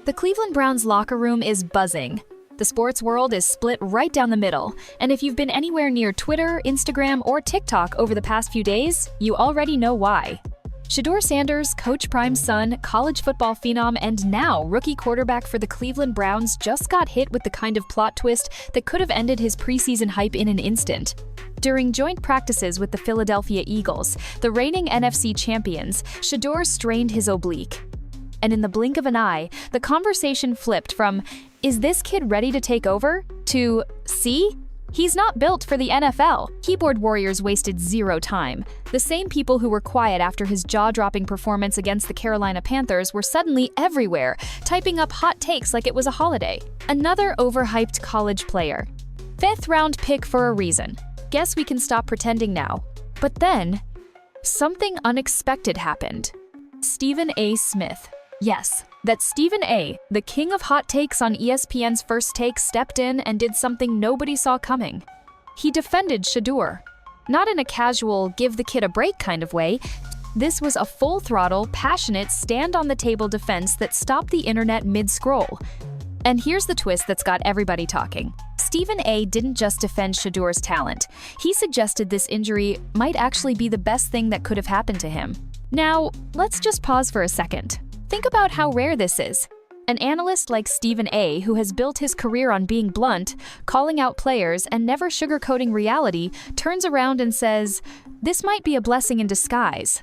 The Cleveland Browns locker room is buzzing. The sports world is split right down the middle, and if you've been anywhere near Twitter, Instagram, or TikTok over the past few days, you already know why. Shedeur Sanders, Coach Prime's son, college football phenom, and now rookie quarterback for the Cleveland Browns just got hit with the kind of plot twist that could have ended his preseason hype in an instant. During joint practices with the Philadelphia Eagles, the reigning NFC champions, Shedeur strained his oblique. And in the blink of an eye, the conversation flipped from, "Is this kid ready to take over?" to, "See? He's not built for the NFL." Keyboard warriors wasted zero time. The same people who were quiet after his jaw-dropping performance against the Carolina Panthers were suddenly everywhere, typing up hot takes like it was a holiday. Another overhyped college player. Fifth-round pick for a reason. Guess we can stop pretending now. But then, something unexpected happened. Stephen A. Smith. Yes, that Stephen A., the king of hot takes on ESPN's First Take, stepped in and did something nobody saw coming. He defended Shedeur. Not in a casual, give the kid a break kind of way. This was a full-throttle, passionate, stand-on-the-table defense that stopped the internet mid-scroll. And here's the twist that's got everybody talking. Stephen A. didn't just defend Shedeur's talent. He suggested this injury might actually be the best thing that could have happened to him. Now, let's just pause for a second. Think about how rare this is. An analyst like Stephen A., who has built his career on being blunt, calling out players, and never sugarcoating reality, turns around and says, "This might be a blessing in disguise."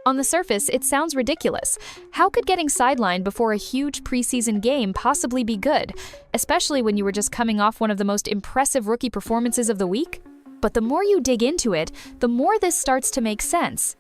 On the surface, it sounds ridiculous. How could getting sidelined before a huge preseason game possibly be good, especially when you were just coming off one of the most impressive rookie performances of the week? But the more you dig into it, the more this starts to make sense.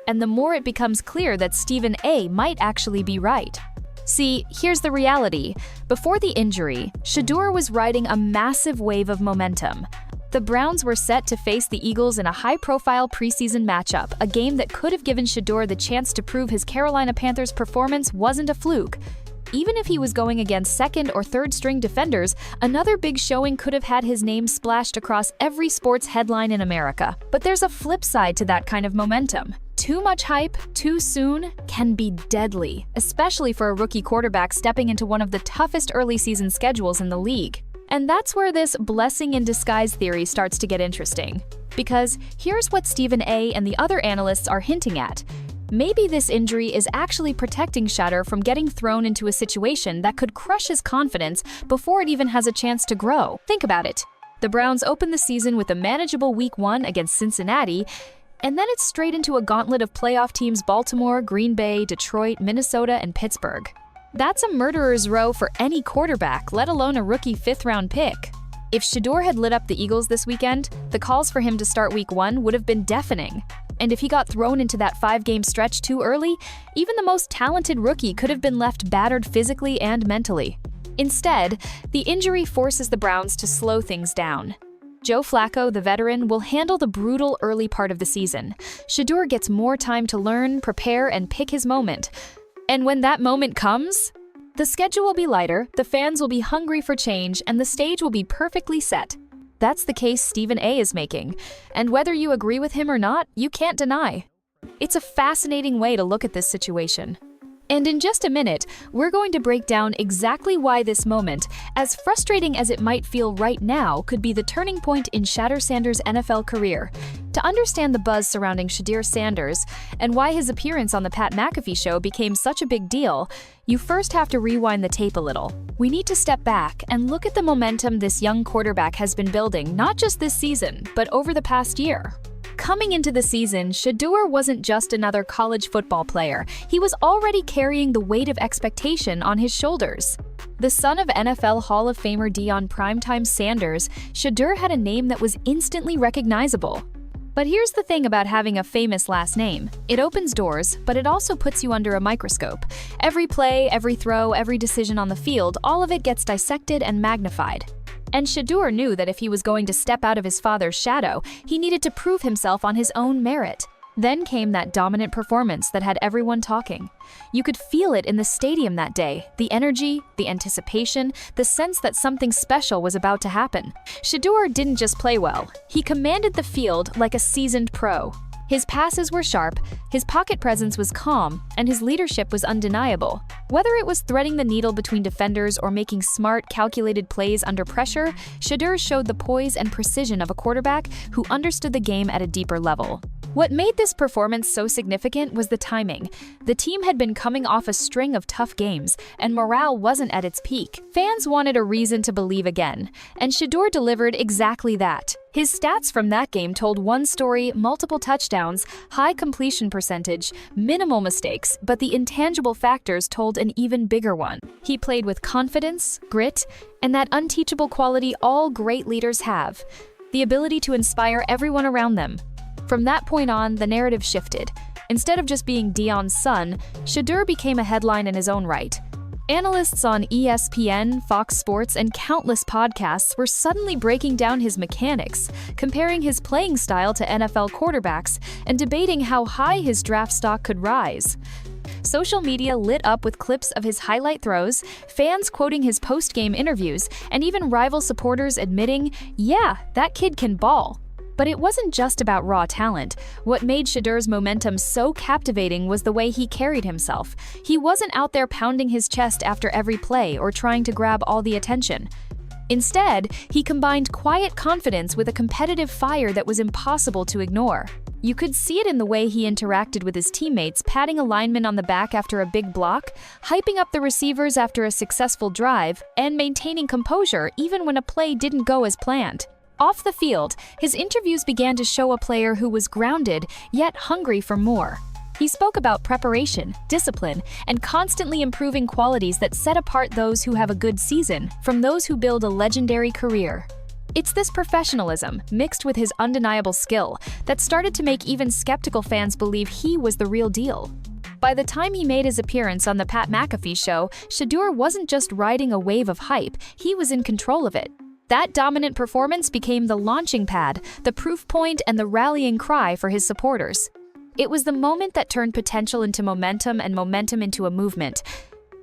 And the more it becomes clear that Stephen A. might actually be right. See, here's the reality. Before the injury, Shedeur was riding a massive wave of momentum. The Browns were set to face the Eagles in a high-profile preseason matchup, a game that could have given Shedeur the chance to prove his Carolina Panthers performance wasn't a fluke. Even if he was going against second- or third-string defenders, another big showing could have had his name splashed across every sports headline in America. But there's a flip side to that kind of momentum. Too much hype, too soon, can be deadly, especially for a rookie quarterback stepping into one of the toughest early season schedules in the league. And that's where this blessing in disguise theory starts to get interesting. Because here's what Stephen A. and the other analysts are hinting at. Maybe this injury is actually protecting Shedeur from getting thrown into a situation that could crush his confidence before it even has a chance to grow. Think about it. The Browns opened the season with a manageable Week 1 against Cincinnati, and then it's straight into a gauntlet of playoff teams Baltimore, Green Bay, Detroit, Minnesota, and Pittsburgh. That's a murderer's row for any quarterback, let alone a rookie fifth-round pick. If Shedeur had lit up the Eagles this weekend, the calls for him to start Week 1 would have been deafening. And if he got thrown into that 5-game stretch too early, even the most talented rookie could have been left battered physically and mentally. Instead, the injury forces the Browns to slow things down. Joe Flacco, the veteran, will handle the brutal early part of the season. Shedeur gets more time to learn, prepare, and pick his moment. And when that moment comes, the schedule will be lighter, the fans will be hungry for change, and the stage will be perfectly set. That's the case Stephen A. is making, and whether you agree with him or not, you can't deny. It's a fascinating way to look at this situation. And in just a minute, we're going to break down exactly why this moment, as frustrating as it might feel right now, could be the turning point in Shedeur Sanders' NFL career. To understand the buzz surrounding Shedeur Sanders and why his appearance on the Pat McAfee show became such a big deal, you first have to rewind the tape a little. We need to step back and look at the momentum this young quarterback has been building, not just this season, but over the past year. Coming into the season, Shedeur wasn't just another college football player. He was already carrying the weight of expectation on his shoulders. The son of NFL Hall of Famer Deion Primetime Sanders, Shedeur had a name that was instantly recognizable. But here's the thing about having a famous last name. It opens doors, but it also puts you under a microscope. Every play, every throw, every decision on the field, all of it gets dissected and magnified. And Shedeur knew that if he was going to step out of his father's shadow, he needed to prove himself on his own merit. Then came that dominant performance that had everyone talking. You could feel it in the stadium that day, the energy, the anticipation, the sense that something special was about to happen. Shedeur didn't just play well, he commanded the field like a seasoned pro. His passes were sharp, his pocket presence was calm, and his leadership was undeniable. Whether it was threading the needle between defenders or making smart, calculated plays under pressure, Shedeur showed the poise and precision of a quarterback who understood the game at a deeper level. What made this performance so significant was the timing. The team had been coming off a string of tough games, and morale wasn't at its peak. Fans wanted a reason to believe again, and Shedeur delivered exactly that. His stats from that game told one story: multiple touchdowns, high completion percentage, minimal mistakes, but the intangible factors told an even bigger one. He played with confidence, grit, and that unteachable quality all great leaders have: the ability to inspire everyone around them. From that point on, the narrative shifted. Instead of just being Dion's son, Shedeur became a headline in his own right. Analysts on ESPN, Fox Sports, and countless podcasts were suddenly breaking down his mechanics, comparing his playing style to NFL quarterbacks, and debating how high his draft stock could rise. Social media lit up with clips of his highlight throws, fans quoting his post-game interviews, and even rival supporters admitting, "Yeah, that kid can ball." But it wasn't just about raw talent. What made Shedeur's momentum so captivating was the way he carried himself. He wasn't out there pounding his chest after every play or trying to grab all the attention. Instead, he combined quiet confidence with a competitive fire that was impossible to ignore. You could see it in the way he interacted with his teammates, patting a lineman on the back after a big block, hyping up the receivers after a successful drive, and maintaining composure even when a play didn't go as planned. Off the field, his interviews began to show a player who was grounded, yet hungry for more. He spoke about preparation, discipline, and constantly improving qualities that set apart those who have a good season from those who build a legendary career. It's this professionalism, mixed with his undeniable skill, that started to make even skeptical fans believe he was the real deal. By the time he made his appearance on the Pat McAfee show, Shedeur wasn't just riding a wave of hype, he was in control of it. That dominant performance became the launching pad, the proof point, and the rallying cry for his supporters. It was the moment that turned potential into momentum and momentum into a movement.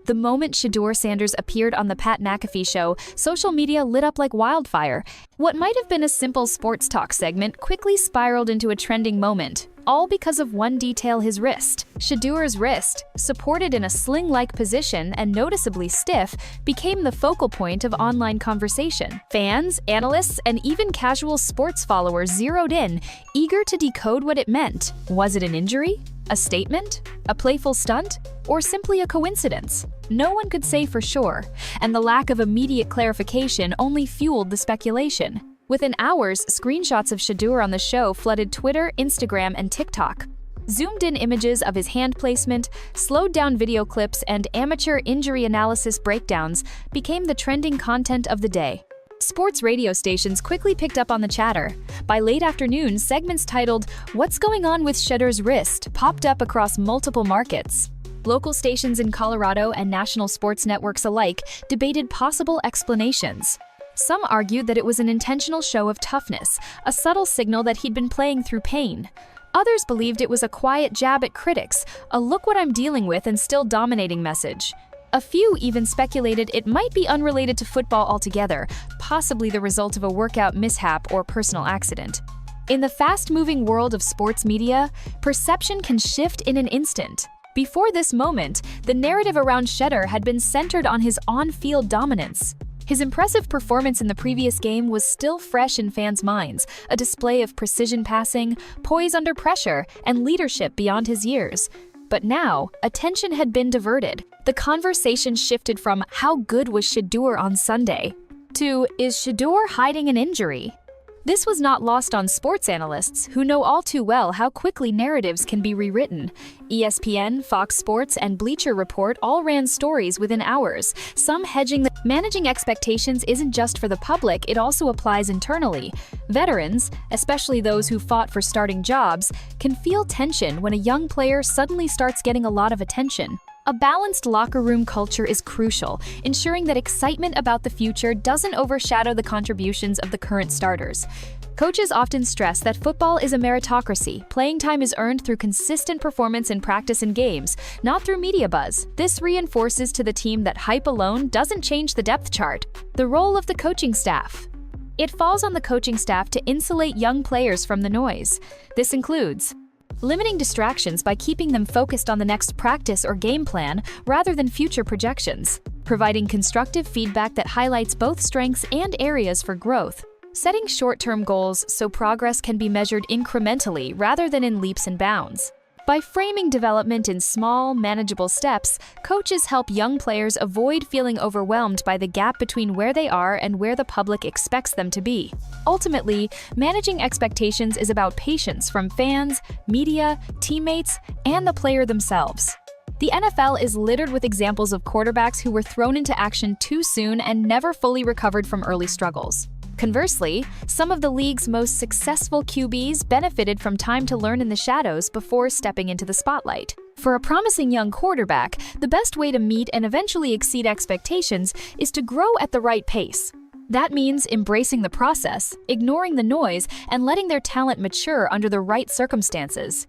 The moment Shedeur Sanders appeared on the Pat McAfee show, social media lit up like wildfire. What might have been a simple sports talk segment quickly spiraled into a trending moment, all because of one detail: his wrist. Shedeur's wrist, supported in a sling-like position and noticeably stiff, became the focal point of online conversation. Fans, analysts, and even casual sports followers zeroed in, eager to decode what it meant. Was it an injury? A statement? A playful stunt? Or simply a coincidence? No one could say for sure, and the lack of immediate clarification only fueled the speculation. Within hours, screenshots of Shedeur on the show flooded Twitter, Instagram, and TikTok. Zoomed-in images of his hand placement, slowed-down video clips, and amateur injury analysis breakdowns became the trending content of the day. Sports radio stations quickly picked up on the chatter. By late afternoon, segments titled, "What's Going On with Shedeur's Wrist?" popped up across multiple markets. Local stations in Colorado and national sports networks alike debated possible explanations. Some argued that it was an intentional show of toughness, a subtle signal that he'd been playing through pain. Others believed it was a quiet jab at critics, a "look what I'm dealing with and still dominating" message. A few even speculated it might be unrelated to football altogether, possibly the result of a workout mishap or personal accident. In the fast-moving world of sports media, perception can shift in an instant. Before this moment, the narrative around Shedeur had been centered on his on-field dominance. His impressive performance in the previous game was still fresh in fans' minds, a display of precision passing, poise under pressure, and leadership beyond his years. But now, attention had been diverted. The conversation shifted from "how good was Shedeur on Sunday?" to "is Shedeur hiding an injury?" This was not lost on sports analysts, who know all too well how quickly narratives can be rewritten. ESPN, Fox Sports, and Bleacher Report all ran stories within hours, some hedging that managing expectations isn't just for the public, it also applies internally. Veterans, especially those who fought for starting jobs, can feel tension when a young player suddenly starts getting a lot of attention. A balanced locker room culture is crucial, ensuring that excitement about the future doesn't overshadow the contributions of the current starters. Coaches often stress that football is a meritocracy. Playing time is earned through consistent performance in practice and games, not through media buzz. This reinforces to the team that hype alone doesn't change the depth chart. The role of the coaching staff. It falls on the coaching staff to insulate young players from the noise. This includes limiting distractions by keeping them focused on the next practice or game plan rather than future projections, providing constructive feedback that highlights both strengths and areas for growth, setting short-term goals so progress can be measured incrementally rather than in leaps and bounds. By framing development in small, manageable steps, coaches help young players avoid feeling overwhelmed by the gap between where they are and where the public expects them to be. Ultimately, managing expectations is about patience from fans, media, teammates, and the player themselves. The NFL is littered with examples of quarterbacks who were thrown into action too soon and never fully recovered from early struggles. Conversely, some of the league's most successful QBs benefited from time to learn in the shadows before stepping into the spotlight. For a promising young quarterback, the best way to meet and eventually exceed expectations is to grow at the right pace. That means embracing the process, ignoring the noise, and letting their talent mature under the right circumstances.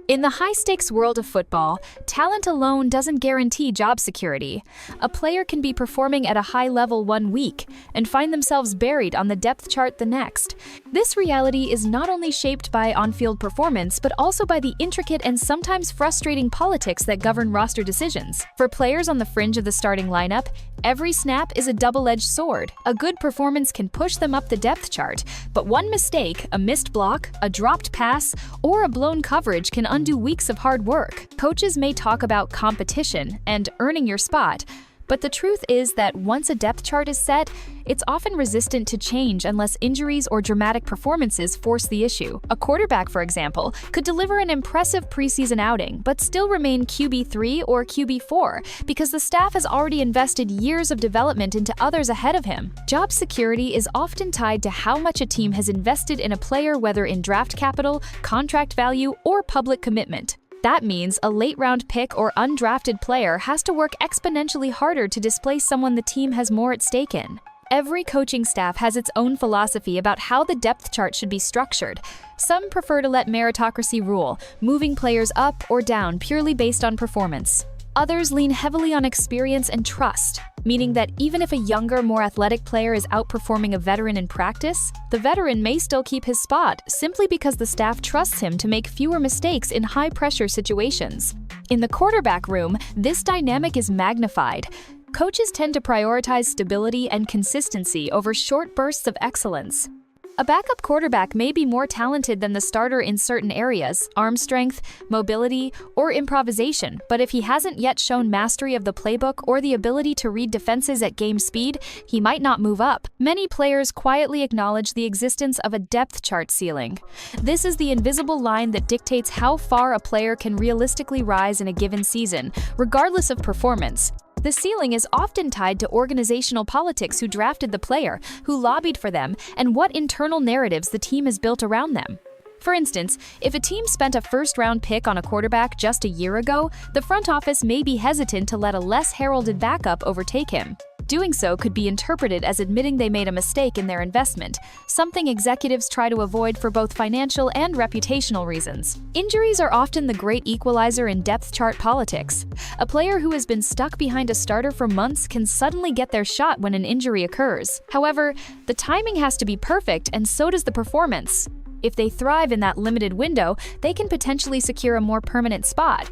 In the high-stakes world of football, talent alone doesn't guarantee job security. A player can be performing at a high level one week and find themselves buried on the depth chart the next. This reality is not only shaped by on-field performance, but also by the intricate and sometimes frustrating politics that govern roster decisions. For players on the fringe of the starting lineup, every snap is a double-edged sword. A good performance can push them up the depth chart, but one mistake, a missed block, a dropped pass, or a blown coverage can undo weeks of hard work. Coaches may talk about competition and earning your spot, but the truth is that once a depth chart is set, it's often resistant to change unless injuries or dramatic performances force the issue. A quarterback, for example, could deliver an impressive preseason outing, but still remain QB3 or QB4 because the staff has already invested years of development into others ahead of him. Job security is often tied to how much a team has invested in a player, whether in draft capital, contract value, or public commitment. That means a late-round pick or undrafted player has to work exponentially harder to displace someone the team has more at stake in. Every coaching staff has its own philosophy about how the depth chart should be structured. Some prefer to let meritocracy rule, moving players up or down purely based on performance. Others lean heavily on experience and trust, meaning that even if a younger, more athletic player is outperforming a veteran in practice, the veteran may still keep his spot simply because the staff trusts him to make fewer mistakes in high-pressure situations. In the quarterback room, this dynamic is magnified. Coaches tend to prioritize stability and consistency over short bursts of excellence. A backup quarterback may be more talented than the starter in certain areas, arm strength, mobility, or improvisation, but if he hasn't yet shown mastery of the playbook or the ability to read defenses at game speed, he might not move up. Many players quietly acknowledge the existence of a depth chart ceiling. This is the invisible line that dictates how far a player can realistically rise in a given season, regardless of performance. The ceiling is often tied to organizational politics: who drafted the player, who lobbied for them, and what internal narratives the team has built around them. For instance, if a team spent a first-round pick on a quarterback just a year ago, the front office may be hesitant to let a less heralded backup overtake him. Doing so could be interpreted as admitting they made a mistake in their investment, something executives try to avoid for both financial and reputational reasons. Injuries are often the great equalizer in depth chart politics. A player who has been stuck behind a starter for months can suddenly get their shot when an injury occurs. However, the timing has to be perfect, and so does the performance. If they thrive in that limited window, they can potentially secure a more permanent spot.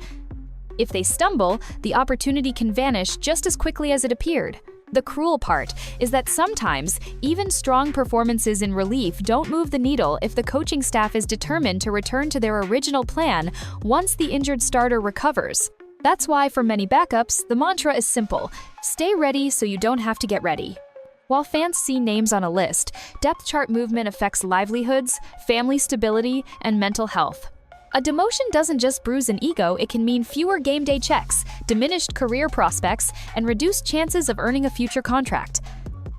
If they stumble, the opportunity can vanish just as quickly as it appeared. The cruel part is that sometimes, even strong performances in relief don't move the needle if the coaching staff is determined to return to their original plan once the injured starter recovers. That's why for many backups, the mantra is simple: stay ready so you don't have to get ready. While fans see names on a list, depth chart movement affects livelihoods, family stability, and mental health. A demotion doesn't just bruise an ego, it can mean fewer game day checks, diminished career prospects, and reduced chances of earning a future contract.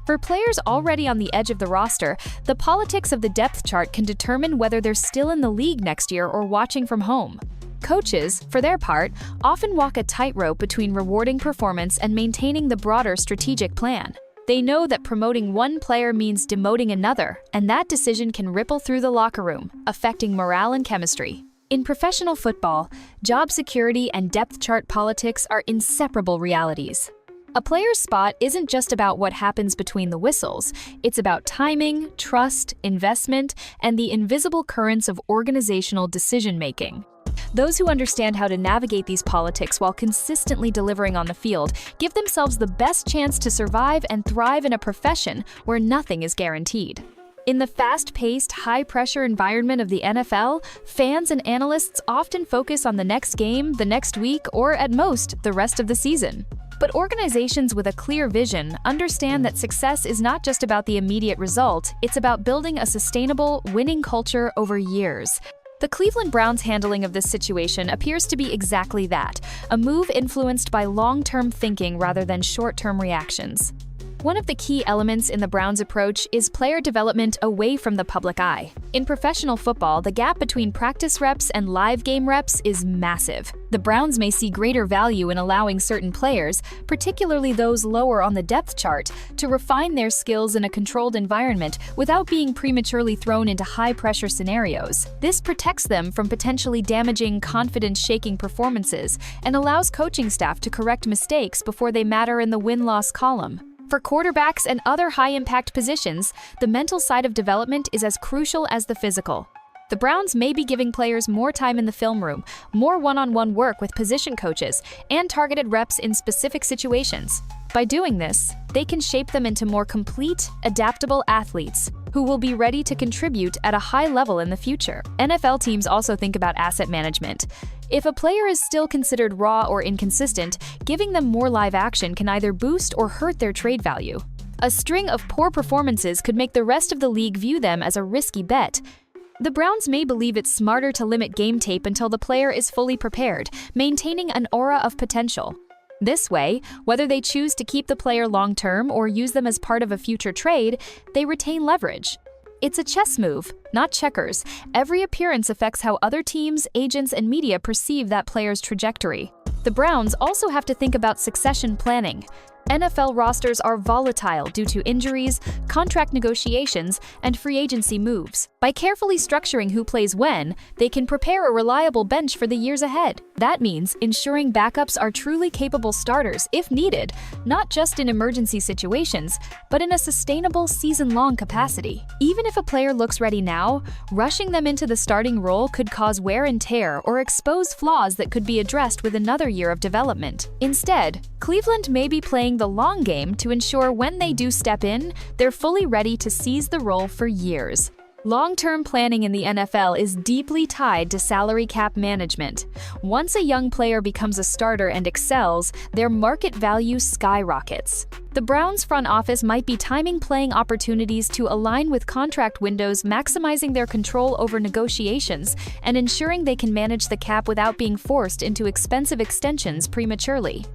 For players already on the edge of the roster, the politics of the depth chart can determine whether they're still in the league next year or watching from home. Coaches, for their part, often walk a tightrope between rewarding performance and maintaining the broader strategic plan. They know that promoting one player means demoting another, and that decision can ripple through the locker room, affecting morale and chemistry. In professional football, job security and depth chart politics are inseparable realities. A player's spot isn't just about what happens between the whistles, it's about timing, trust, investment, and the invisible currents of organizational decision-making. Those who understand how to navigate these politics while consistently delivering on the field give themselves the best chance to survive and thrive in a profession where nothing is guaranteed. In the fast-paced, high-pressure environment of the NFL, fans and analysts often focus on the next game, the next week, or at most, the rest of the season. But organizations with a clear vision understand that success is not just about the immediate result, it's about building a sustainable, winning culture over years. The Cleveland Browns' handling of this situation appears to be exactly that, a move influenced by long-term thinking rather than short-term reactions. One of the key elements in the Browns' approach is player development away from the public eye. In professional football, the gap between practice reps and live game reps is massive. The Browns may see greater value in allowing certain players, particularly those lower on the depth chart, to refine their skills in a controlled environment without being prematurely thrown into high-pressure scenarios. This protects them from potentially damaging, confidence-shaking performances and allows coaching staff to correct mistakes before they matter in the win-loss column. For quarterbacks and other high-impact positions, the mental side of development is as crucial as the physical. The Browns may be giving players more time in the film room, more one-on-one work with position coaches, and targeted reps in specific situations. By doing this, they can shape them into more complete, adaptable athletes who will be ready to contribute at a high level in the future. NFL teams also think about asset management. If a player is still considered raw or inconsistent, giving them more live action can either boost or hurt their trade value. A string of poor performances could make the rest of the league view them as a risky bet. The Browns may believe it's smarter to limit game tape until the player is fully prepared, maintaining an aura of potential. This way, whether they choose to keep the player long-term or use them as part of a future trade, they retain leverage. It's a chess move, not checkers. Every appearance affects how other teams, agents, and media perceive that player's trajectory. The Browns also have to think about succession planning. NFL rosters are volatile due to injuries, contract negotiations, and free agency moves. By carefully structuring who plays when, they can prepare a reliable bench for the years ahead. That means ensuring backups are truly capable starters if needed, not just in emergency situations, but in a sustainable season-long capacity. Even if a player looks ready now, rushing them into the starting role could cause wear and tear or expose flaws that could be addressed with another year of development. Instead, Cleveland may be playing the long game to ensure when they do step in, they're fully ready to seize the role for years. Long-term planning in the NFL is deeply tied to salary cap management. Once a young player becomes a starter and excels, their market value skyrockets. The Browns' front office might be timing playing opportunities to align with contract windows, maximizing their control over negotiations and ensuring they can manage the cap without being forced into expensive extensions prematurely.